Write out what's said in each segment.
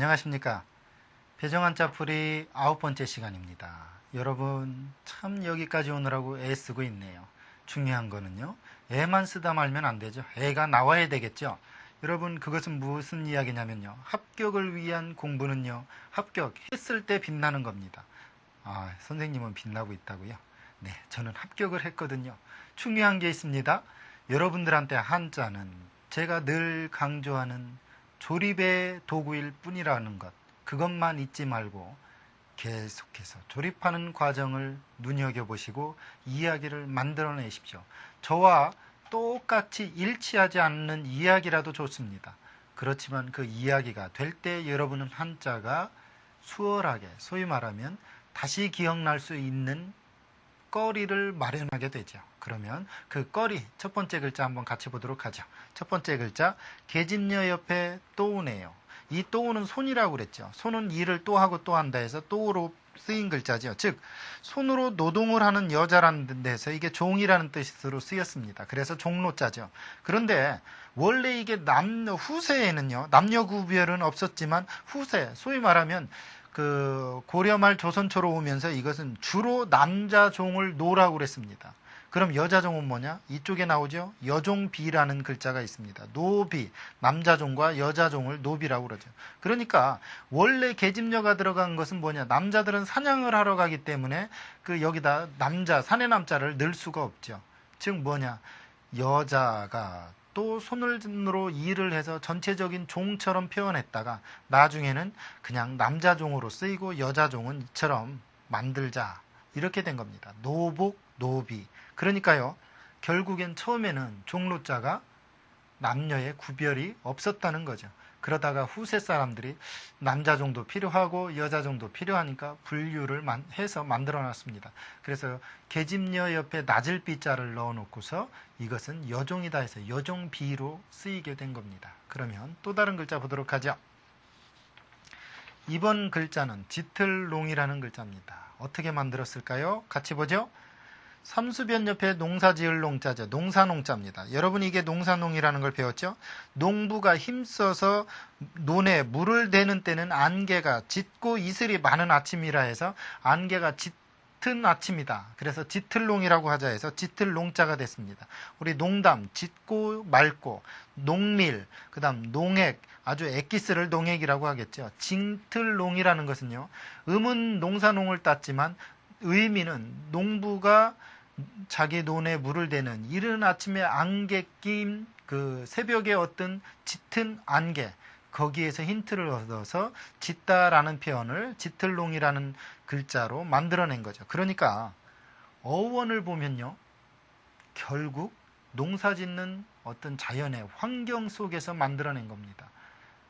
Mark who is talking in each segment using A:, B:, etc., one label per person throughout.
A: 안녕하십니까. 배정한자풀이 9번째 시간입니다. 여러분 참 여기까지 오느라고 애쓰고 있네요. 중요한 거는요, 애만 쓰다 말면 안 되죠. 애가 나와야 되겠죠. 여러분, 그것은 무슨 이야기냐면요, 합격을 위한 공부는요, 합격했을 때 빛나는 겁니다. 선생님은 빛나고 있다고요? 네, 저는 합격을 했거든요. 중요한 게 있습니다. 여러분들한테 한자는 제가 늘 강조하는 조립의 도구일 뿐이라는 것, 그것만 잊지 말고 계속해서 조립하는 과정을 눈여겨보시고 이야기를 만들어내십시오. 저와 똑같이 일치하지 않는 이야기라도 좋습니다. 그렇지만 그 이야기가 될 때 여러분은 한자가 수월하게, 소위 말하면 다시 기억날 수 있는 거리를 마련하게 되죠. 그러면 그 거리, 첫 번째 글자 한번 같이 보도록 하죠. 첫 번째 글자, 계집녀 옆에 또우네요. 이 또우는 손이라고 그랬죠. 손은 일을 또 하고 또 한다 해서 또우로 쓰인 글자죠. 즉, 손으로 노동을 하는 여자라는 데서 이게 종이라는 뜻으로 쓰였습니다. 그래서 종로자죠. 그런데 원래 이게 후세에는요, 남녀 구별은 없었지만 후세, 소위 말하면 그 고려말 조선초로 오면서 이것은 주로 남자 종을 노라고 그랬습니다. 그럼 여자 종은 뭐냐? 이쪽에 나오죠. 여종비라는 글자가 있습니다. 노비, 남자 종과 여자 종을 노비라고 그러죠. 그러니까 원래 계집녀가 들어간 것은 뭐냐? 남자들은 사냥을 하러 가기 때문에 그 여기다 남자, 사내남자를 넣을 수가 없죠. 즉 뭐냐? 여자가 또 손으로 일을 해서 전체적인 종처럼 표현했다가 나중에는 그냥 남자 종으로 쓰이고 여자 종은 이처럼 만들자, 이렇게 된 겁니다. 노복, 노비. 그러니까요, 결국엔 처음에는 종로자가 남녀의 구별이 없었다는 거죠. 그러다가 후세 사람들이 남자 종도 필요하고 여자 종도 필요하니까 분류를 해서 만들어놨습니다. 그래서 계집녀 옆에 낮을 비자를 넣어놓고서 이것은 여종이다 해서 여종비로 쓰이게 된 겁니다. 그러면 또 다른 글자 보도록 하죠. 이번 글자는 짙을롱이라는 글자입니다. 어떻게 만들었을까요? 같이 보죠. 삼수변 옆에 농사지을 농자죠. 농사농자입니다. 여러분, 이게 농사농이라는 걸 배웠죠? 농부가 힘써서 논에 물을 대는 때는 안개가 짙고 이슬이 많은 아침이라 해서 안개가 짙은 아침이다. 그래서 짙을농이라고 하자 해서 짙을농자가 됐습니다. 우리 농담, 짙고 맑고, 농밀, 그 다음 농액, 아주 엑기스를 농액이라고 하겠죠. 짙을농이라는 것은요, 음은 농사농을 땄지만 의미는 농부가 자기 논에 물을 대는 이른 아침에 안개 낀 그 새벽에 어떤 짙은 안개, 거기에서 힌트를 얻어서 짙다라는 표현을 짙을농이라는 글자로 만들어낸 거죠. 그러니까 어원을 보면요, 결국 농사 짓는 어떤 자연의 환경 속에서 만들어낸 겁니다.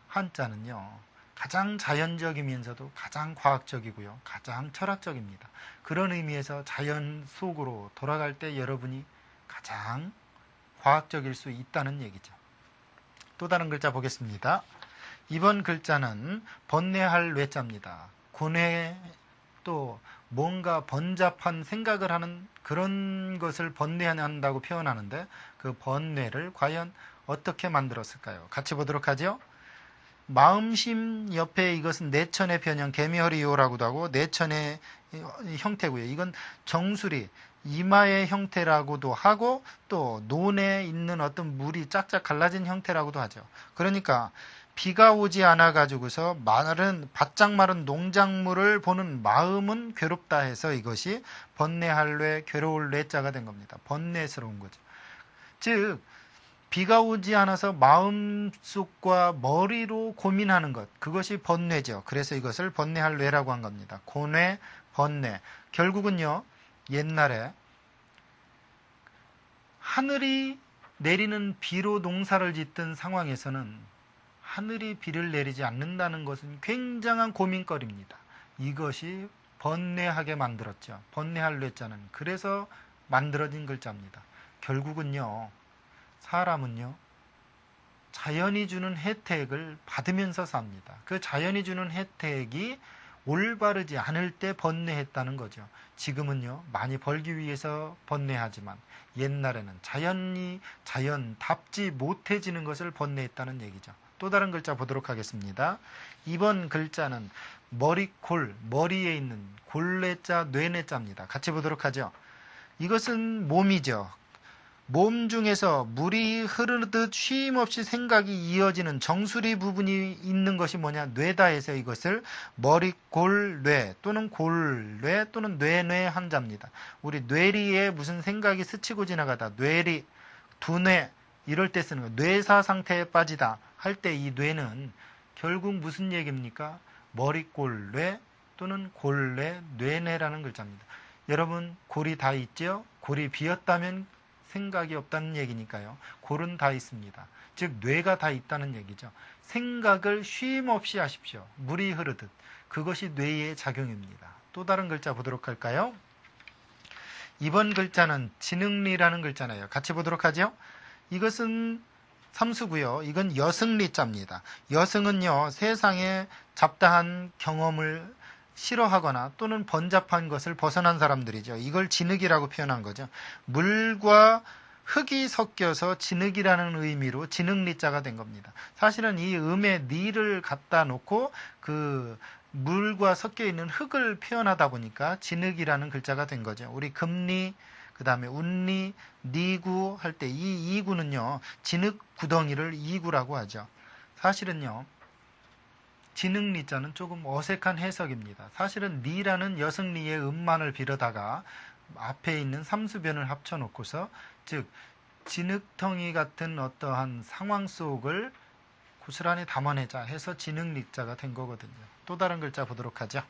A: 한자는요, 가장 자연적이면서도 가장 과학적이고요, 가장 철학적입니다. 그런 의미에서 자연 속으로 돌아갈 때 여러분이 가장 과학적일 수 있다는 얘기죠. 또 다른 글자 보겠습니다. 이번 글자는 번뇌할 뇌자입니다. 고뇌, 또 뭔가 번잡한 생각을 하는 그런 것을 번뇌한다고 표현하는데, 그 번뇌를 과연 어떻게 만들었을까요? 같이 보도록 하죠. 마음심 옆에 이것은 내천의 변형, 개미허리요라고도 하고 내천의 형태고요. 이건 정수리, 이마의 형태라고도 하고 또 논에 있는 어떤 물이 짝짝 갈라진 형태라고도 하죠. 그러니까 비가 오지 않아 가지고서 바짝 마른 농작물을 보는 마음은 괴롭다 해서 이것이 번뇌할 뇌, 괴로울 뇌자가 된 겁니다. 번뇌스러운 거죠. 즉 비가 오지 않아서 마음속과 머리로 고민하는 것, 그것이 번뇌죠. 그래서 이것을 번뇌할 뇌라고 한 겁니다. 고뇌, 번뇌. 결국은요, 옛날에 하늘이 내리는 비로 농사를 짓던 상황에서는 하늘이 비를 내리지 않는다는 것은 굉장한 고민거리입니다. 이것이 번뇌하게 만들었죠. 번뇌할 뇌자는 그래서 만들어진 글자입니다. 결국은요, 사람은요, 자연이 주는 혜택을 받으면서 삽니다. 그 자연이 주는 혜택이 올바르지 않을 때 번뇌했다는 거죠. 지금은요, 많이 벌기 위해서 번뇌하지만 옛날에는 자연답지 못해지는 것을 번뇌했다는 얘기죠. 또 다른 글자 보도록 하겠습니다. 이번 글자는 머리골, 머리에 있는 골래자, 뇌뇌자입니다. 같이 보도록 하죠. 이것은 몸이죠. 몸 중에서 물이 흐르듯 쉼없이 생각이 이어지는 정수리 부분이 있는 것이 뭐냐? 뇌다 해서 이것을 머리골뇌 또는 골뇌 또는 뇌뇌 한자입니다. 우리 뇌리에 무슨 생각이 스치고 지나가다, 뇌리, 두뇌 이럴 때 쓰는 거예요. 뇌사 상태에 빠지다 할 때 이 뇌는 결국 무슨 얘기입니까? 머리골뇌 또는 골뇌, 뇌뇌라는 글자입니다. 여러분 골이 다 있죠? 골이 비었다면 생각이 없다는 얘기니까요. 골은 다 있습니다. 즉 뇌가 다 있다는 얘기죠. 생각을 쉼 없이 하십시오. 물이 흐르듯. 그것이 뇌의 작용입니다. 또 다른 글자 보도록 할까요? 이번 글자는 지능리라는 글자네요. 같이 보도록 하죠. 이것은 삼수고요. 이건 여승리자입니다. 여승은요, 세상에 잡다한 경험을 싫어하거나 또는 번잡한 것을 벗어난 사람들이죠. 이걸 진흙이라고 표현한 거죠. 물과 흙이 섞여서 진흙이라는 의미로 진흙리자가 된 겁니다. 사실은 이 음에 니를 갖다 놓고 그 물과 섞여 있는 흙을 표현하다 보니까 진흙이라는 글자가 된 거죠. 우리 금리, 그 다음에 운리, 니구 할 때 이 이구는요, 진흙 구덩이를 이구라고 하죠. 사실은요, 진흙리자는 조금 어색한 해석입니다. 사실은 니라는 여승리의 음만을 빌어다가 앞에 있는 삼수변을 합쳐놓고서 즉 진흙덩이 같은 어떠한 상황 속을 고스란히 담아내자 해서 진흙리자가 된 거거든요. 또 다른 글자 보도록 하죠.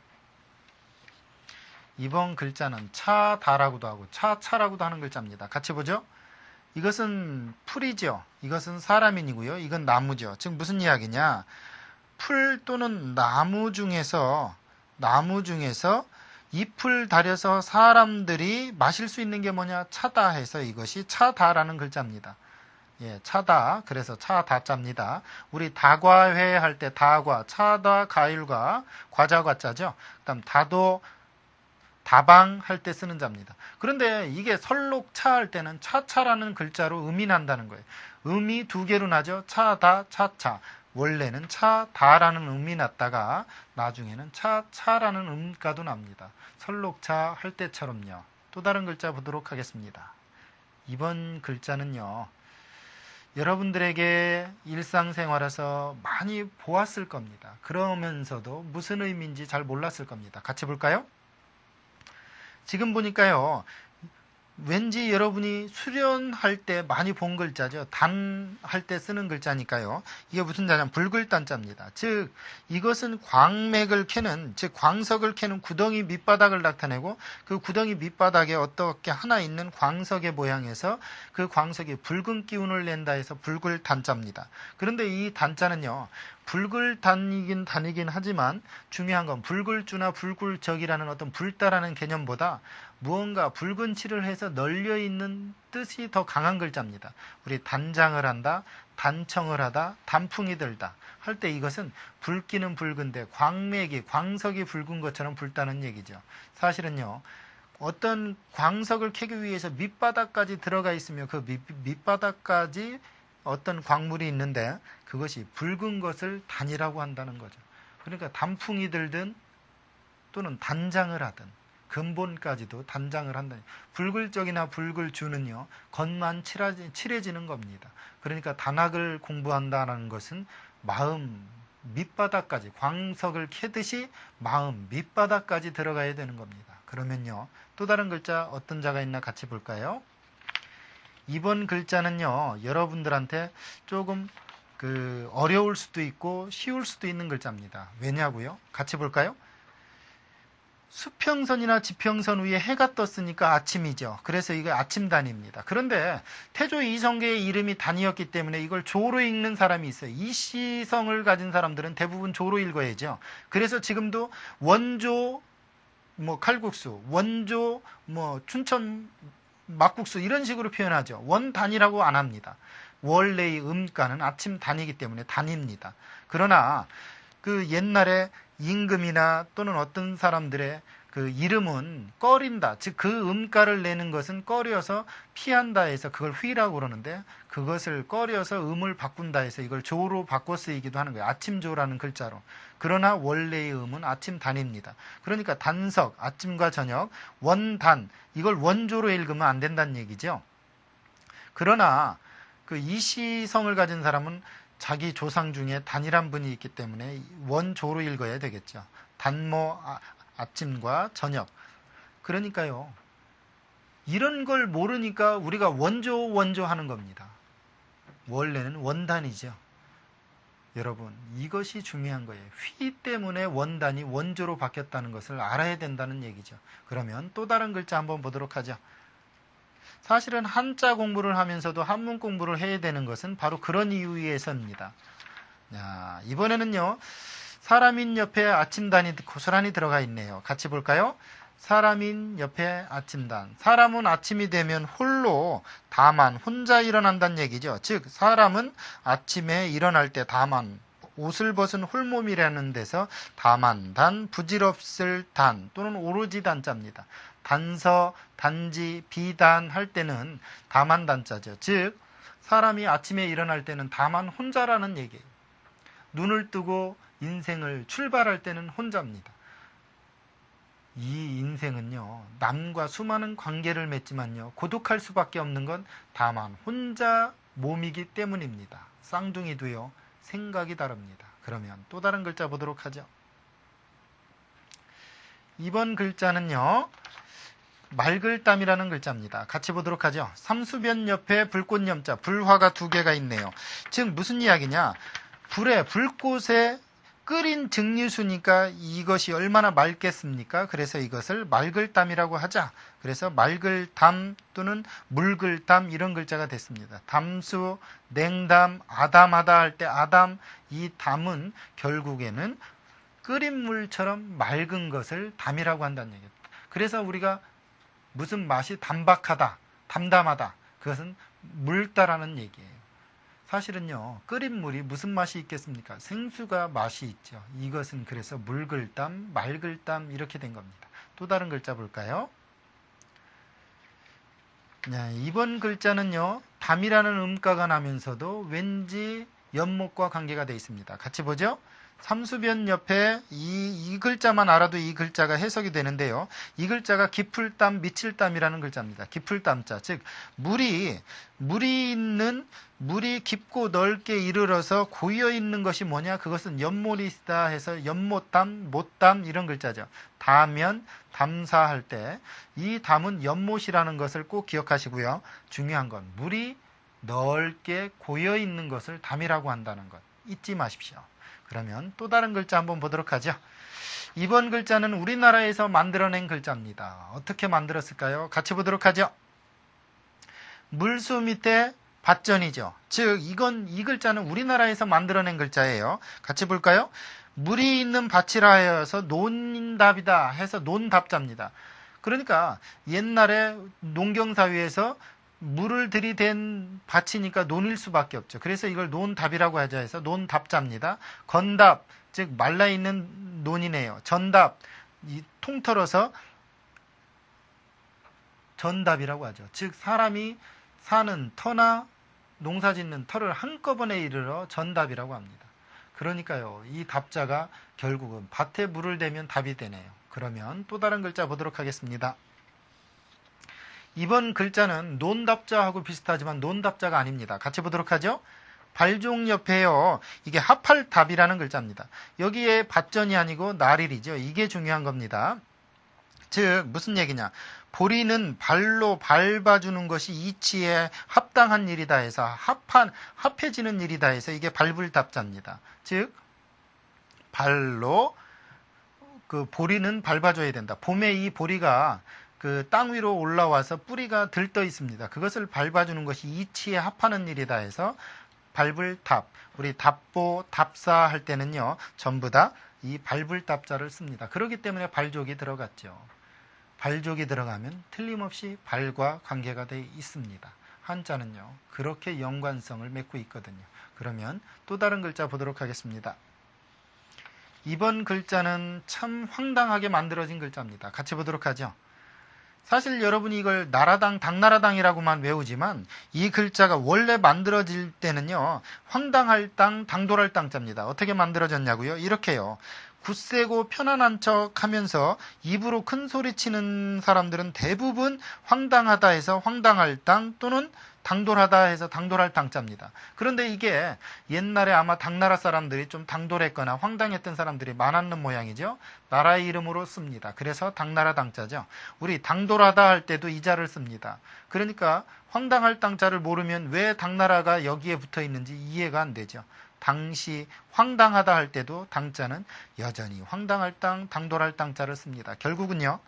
A: 이번 글자는 차다라고도 하고 차라고도 하는 글자입니다. 같이 보죠. 이것은 풀이죠. 이것은 사람인이고요. 이건 나무죠. 즉 무슨 이야기냐. 풀 또는 나무 중에서 잎을 다려서 사람들이 마실 수 있는 게 뭐냐? 차다 해서 이것이 차다라는 글자입니다. 예, 차다. 그래서 차다자입니다. 우리 다과회 할 때 다과, 차다, 가일과 과자 과자죠. 그다음 다도 다방 할 때 쓰는 자입니다. 그런데 이게 설록차 할 때는 차차라는 글자로 음이 난다는 거예요. 음이 두 개로 나죠. 차다, 차차. 원래는 차다라는 음이 났다가 나중에는 차차라는 음가도 납니다. 설록차 할 때처럼요. 또 다른 글자 보도록 하겠습니다. 이번 글자는요. 여러분들에게 일상생활에서 많이 보았을 겁니다. 그러면서도 무슨 의미인지 잘 몰랐을 겁니다. 같이 볼까요? 지금 보니까요. 왠지 여러분이 수련할 때 많이 본 글자죠. 단 할 때 쓰는 글자니까요. 이게 무슨 자냐면 붉을단자입니다. 즉 이것은 광맥을 캐는, 즉 광석을 캐는 구덩이 밑바닥을 나타내고 그 구덩이 밑바닥에 어떻게 하나 있는 광석의 모양에서 그 광석이 붉은 기운을 낸다 해서 붉을단자입니다. 그런데 이 단자는요. 붉을단이긴 단이긴 하지만 중요한 건 붉을주나 붉을적이라는 어떤 붉다라는 개념보다 무언가 붉은 칠을 해서 널려있는 뜻이 더 강한 글자입니다. 우리 단장을 한다, 단청을 하다, 단풍이 들다 할 때 이것은 붉기는 붉은데 광맥이, 광석이 붉은 것처럼 붉다는 얘기죠. 사실은요. 어떤 광석을 캐기 위해서 밑바닥까지 들어가 있으며 그 밑바닥까지 어떤 광물이 있는데 그것이 붉은 것을 단이라고 한다는 거죠. 그러니까 단풍이 들든 또는 단장을 하든 근본까지도 단장을 한다. 붉을적이나 붉을주는요. 겉만 칠해지는 겁니다. 그러니까 단학을 공부한다는 것은 마음 밑바닥까지 광석을 캐듯이 마음 밑바닥까지 들어가야 되는 겁니다. 그러면요. 또 다른 글자 어떤 자가 있나 같이 볼까요? 이번 글자는요. 여러분들한테 조금 어려울 수도 있고 쉬울 수도 있는 글자입니다. 왜냐고요? 같이 볼까요? 수평선이나 지평선 위에 해가 떴으니까 아침이죠. 그래서 이거 아침단입니다. 그런데 태조 이성계의 이름이 단이었기 때문에 이걸 조로 읽는 사람이 있어요. 이시성을 가진 사람들은 대부분 조로 읽어야죠. 그래서 지금도 원조 칼국수, 원조 춘천 막국수 이런 식으로 표현하죠. 원단이라고 안 합니다. 원래의 음가는 아침 단이기 때문에 단입니다. 그러나 그 옛날에 임금이나 또는 어떤 사람들의 그 이름은 꺼린다. 즉 그 음가를 내는 것은 꺼려서 피한다 해서 그걸 휘라고 그러는데 그것을 꺼려서 음을 바꾼다 해서 이걸 조로 바꿔 쓰이기도 하는 거예요. 아침조라는 글자로. 그러나 원래의 음은 아침단입니다. 그러니까 단석, 아침과 저녁, 원단 이걸 원조로 읽으면 안 된다는 얘기죠. 그러나 그 이시성을 가진 사람은 자기 조상 중에 단이란 분이 있기 때문에 원조로 읽어야 되겠죠. 단모 아침과 저녁. 그러니까요. 이런 걸 모르니까 우리가 원조 하는 겁니다. 원래는 원단이죠. 여러분, 이것이 중요한 거예요. 휘 때문에 원단이 원조로 바뀌었다는 것을 알아야 된다는 얘기죠. 그러면 또 다른 글자 한번 보도록 하죠. 사실은 한자 공부를 하면서도 한문 공부를 해야 되는 것은 바로 그런 이유에서입니다. 자, 이번에는요. 사람인 옆에 아침단이 고스란히 들어가 있네요. 같이 볼까요? 사람인 옆에 아침단. 사람은 아침이 되면 홀로 다만 혼자 일어난다는 얘기죠. 즉 사람은 아침에 일어날 때 다만 옷을 벗은 홀몸이라는 데서 다만 단 부질없을 단 또는 오로지 단자입니다. 단서, 단지, 비단 할 때는 다만 단자죠. 즉 사람이 아침에 일어날 때는 다만 혼자라는 얘기예요. 눈을 뜨고 인생을 출발할 때는 혼자입니다. 이 인생은요, 남과 수많은 관계를 맺지만요, 고독할 수밖에 없는 건 다만 혼자 몸이기 때문입니다. 쌍둥이도요, 생각이 다릅니다. 그러면 또 다른 글자 보도록 하죠. 이번 글자는요, 말글땀이라는 글자입니다. 같이 보도록 하죠. 삼수변 옆에 불꽃염자, 불화가 두 개가 있네요. 즉 무슨 이야기냐, 불꽃에 끓인 증류수니까 이것이 얼마나 맑겠습니까? 그래서 이것을 말글담이라고 하자. 그래서 말글담 또는 물글담 이런 글자가 됐습니다. 담수, 냉담, 아담하다 할 때 아담, 이 담은 결국에는 끓인 물처럼 맑은 것을 담이라고 한다는 얘기입니다. 그래서 우리가 무슨 맛이 담박하다, 담담하다, 그것은 묽다라는 얘기예요. 사실은요, 끓인 물이 무슨 맛이 있겠습니까? 생수가 맛이 있죠. 이것은 그래서 물글담, 말글담 이렇게 된 겁니다. 또 다른 글자 볼까요? 네, 이번 글자는요, 담이라는 음가가 나면서도 왠지 연못과 관계가 되어 있습니다. 같이 보죠. 삼수변 옆에 이 글자만 알아도 이 글자가 해석이 되는데요. 이 글자가 깊을 땀, 미칠 땀이라는 글자입니다. 깊을 땀자, 즉 물이 깊고 넓게 이르러서 고여 있는 것이 뭐냐? 그것은 연못이다 해서 연못담, 못담 이런 글자죠. 담면, 담사할 때 이 담은 연못이라는 것을 꼭 기억하시고요. 중요한 건 물이 넓게 고여 있는 것을 담이라고 한다는 것 잊지 마십시오. 그러면 또 다른 글자 한번 보도록 하죠. 이번 글자는 우리나라에서 만들어낸 글자입니다. 어떻게 만들었을까요? 같이 보도록 하죠. 물수 밑에 밭전이죠. 즉 이 글자는 우리나라에서 만들어낸 글자예요. 같이 볼까요? 물이 있는 밭이라 하여서 논답이다 해서 논답자입니다. 그러니까 옛날에 농경사회에서 물을 들이댄 밭이니까 논일 수밖에 없죠. 그래서 이걸 논답이라고 하자 해서 논답자입니다. 건답, 즉 말라있는 논이네요. 전답, 통틀어서 전답이라고 하죠. 즉 사람이 사는 터나 농사짓는 터를 한꺼번에 이르러 전답이라고 합니다. 그러니까요, 이 답자가 결국은 밭에 물을 대면 답이 되네요. 그러면 또 다른 글자 보도록 하겠습니다. 이번 글자는 논답자하고 비슷하지만 논답자가 아닙니다. 같이 보도록 하죠. 발종 옆에요. 이게 합할답이라는 글자입니다. 여기에 밭전이 아니고 나릴이죠. 이게 중요한 겁니다. 즉 무슨 얘기냐. 보리는 발로 밟아주는 것이 이치에 합당한 일이다 해서 합해지는 일이다 해서 이게 발불답자입니다. 즉 발로 그 보리는 밟아줘야 된다. 봄에 이 보리가 그 땅 위로 올라와서 뿌리가 들떠 있습니다. 그것을 밟아주는 것이 이치에 합하는 일이다 해서 발불답, 우리 답보, 답사 할 때는요, 전부 다 이 발불답자를 씁니다. 그렇기 때문에 발족이 들어갔죠. 발족이 들어가면 틀림없이 발과 관계가 되어 있습니다. 한자는요, 그렇게 연관성을 맺고 있거든요. 그러면 또 다른 글자 보도록 하겠습니다. 이번 글자는 참 황당하게 만들어진 글자입니다. 같이 보도록 하죠. 사실 여러분이 이걸 나라당, 당나라당이라고만 외우지만 이 글자가 원래 만들어질 때는요, 황당할 땅, 당돌할 땅자입니다. 어떻게 만들어졌냐고요? 이렇게요. 굳세고 편안한 척 하면서 입으로 큰 소리 치는 사람들은 대부분 황당하다 해서 황당할 땅 또는 당돌하다 해서 당돌할 땅자입니다. 그런데 이게 옛날에 아마 당나라 사람들이 좀 당돌했거나 황당했던 사람들이 많았는 모양이죠. 나라의 이름으로 씁니다. 그래서 당나라 당자죠. 우리 당돌하다 할 때도 이 자를 씁니다. 그러니까 황당할 땅자를 모르면 왜 당나라가 여기에 붙어 있는지 이해가 안 되죠. 당시 황당하다 할 때도 당자는 여전히 황당할 땅, 당돌할 땅자를 씁니다. 결국은요,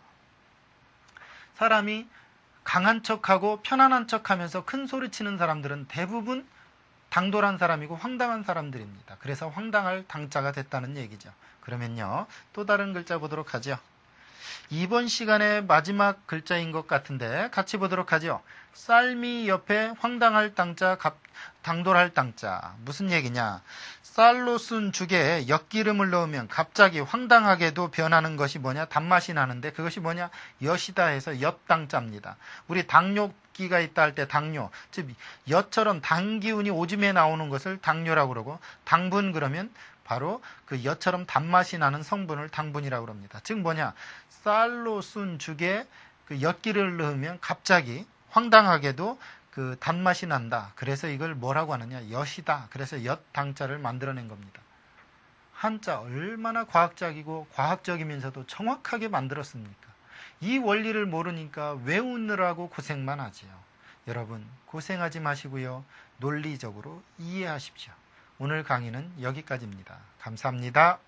A: 사람이 강한 척하고 편안한 척하면서 큰 소리 치는 사람들은 대부분 당돌한 사람이고 황당한 사람들입니다. 그래서 황당할 당자가 됐다는 얘기죠. 그러면요, 또 다른 글자 보도록 하죠. 이번 시간의 마지막 글자인 것 같은데 같이 보도록 하죠. 쌀미 옆에 황당할 땅자, 당돌할 땅자. 무슨 얘기냐? 쌀로 쓴 죽에 엿기름을 넣으면 갑자기 황당하게도 변하는 것이 뭐냐? 단맛이 나는데 그것이 뭐냐? 엿이다 해서 엿당자입니다. 우리 당뇨기가 있다 할 때 당뇨, 즉 엿처럼 당기운이 오줌에 나오는 것을 당뇨라고 그러고, 당분 그러면 바로 그 엿처럼 단맛이 나는 성분을 당분이라고 합니다. 즉 뭐냐? 쌀로 쓴 죽에 그 엿기를 넣으면 갑자기 황당하게도 그 단맛이 난다. 그래서 이걸 뭐라고 하느냐? 엿이다. 그래서 엿당자를 만들어낸 겁니다. 한자 얼마나 과학적이고 과학적이면서도 정확하게 만들었습니까? 이 원리를 모르니까 외우느라고 고생만 하지요. 여러분 고생하지 마시고요. 논리적으로 이해하십시오. 오늘 강의는 여기까지입니다. 감사합니다.